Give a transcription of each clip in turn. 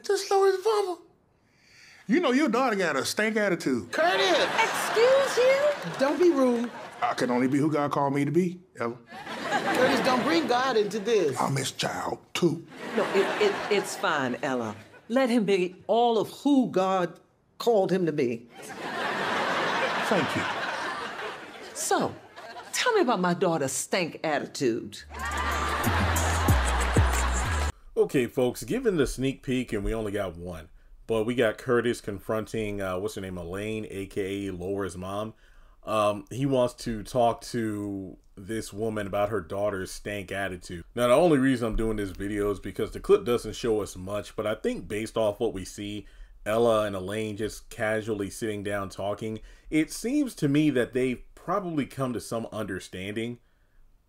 Just lower his vomit. You know your daughter got a stank attitude. Curtis! Excuse you? Don't be rude. I can only be who God called me to be, Ella. Curtis, don't bring God into this. I'm his child, too. No, it's fine, Ella. Let him be all of who God called him to be. Thank you. So, tell me about my daughter's stank attitude. Okay, folks, given the sneak peek, and we only got one, but we got Curtis confronting, what's her name, Elaine, a.k.a. Laura's mom. He wants to talk to this woman about her daughter's stank attitude. Now, the only reason I'm doing this video is because the clip doesn't show us much, but I think based off what we see, Ella and Elaine just casually sitting down talking, it seems to me that they've probably come to some understanding.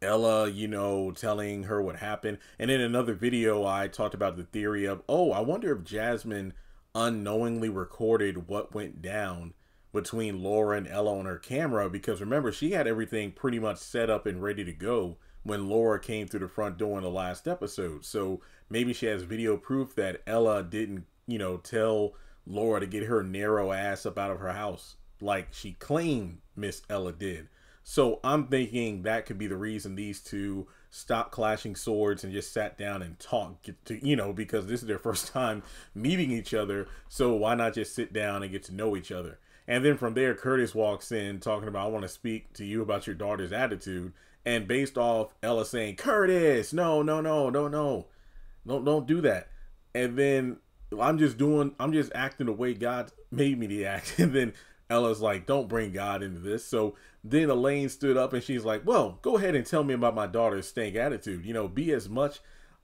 Ella, you know, telling her what happened. And in another video, I talked about the theory of, oh, I wonder if Jasmine unknowingly recorded what went down between Laura and Ella on her camera, because remember, she had everything pretty much set up and ready to go when Laura came through the front door in the last episode. So maybe she has video proof that Ella didn't, you know, tell Laura to get her narrow ass up out of her house like she claimed Miss Ella did. So I'm thinking that could be the reason these two stopped clashing swords and just sat down and talked, you know, because this is their first time meeting each other. So why not just sit down and get to know each other? And then from there, Curtis walks in talking about, I want to speak to you about your daughter's attitude. And based off Ella saying, Curtis, no, don't do that. And then I'm just acting the way God made me to act. And then Ella's like, don't bring God into this. So then Elaine stood up and she's like, well, go ahead and tell me about my daughter's stank attitude. You know, be as much,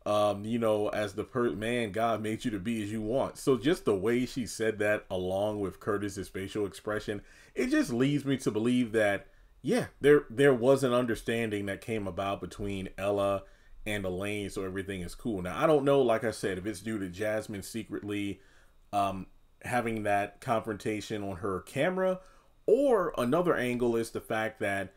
you know, as the man God made you to be as you want. So just the way she said that, along with Curtis's facial expression, it just leads me to believe that, yeah, there was an understanding that came about between Ella and Elaine. So everything is cool. Now, I don't know, like I said, if it's due to Jasmine secretly, having that confrontation on her camera, or another angle is the fact that,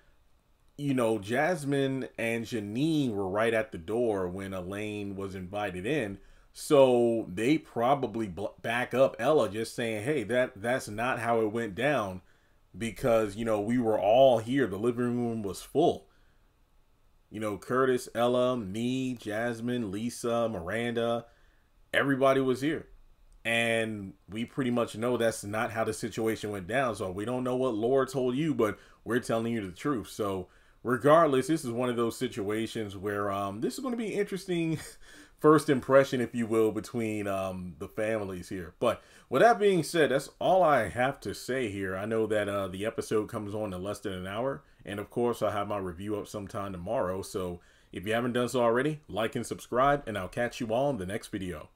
you know, Jasmine and Janine were right at the door when Elaine was invited in. So they probably back up Ella just saying, hey, that's not how it went down, because, you know, we were all here. The living room was full. You know, Curtis, Ella, me, Jasmine, Lisa, Miranda, everybody was here. And we pretty much know that's not how the situation went down. So we don't know what Laura told you, but we're telling you the truth. So regardless, this is one of those situations where this is going to be interesting first impression, if you will, between the families here. But with that being said, that's all I have to say here. I know that the episode comes on in less than an hour. And of course, I'll have my review up sometime tomorrow. So if you haven't done so already, like and subscribe, and I'll catch you all in the next video.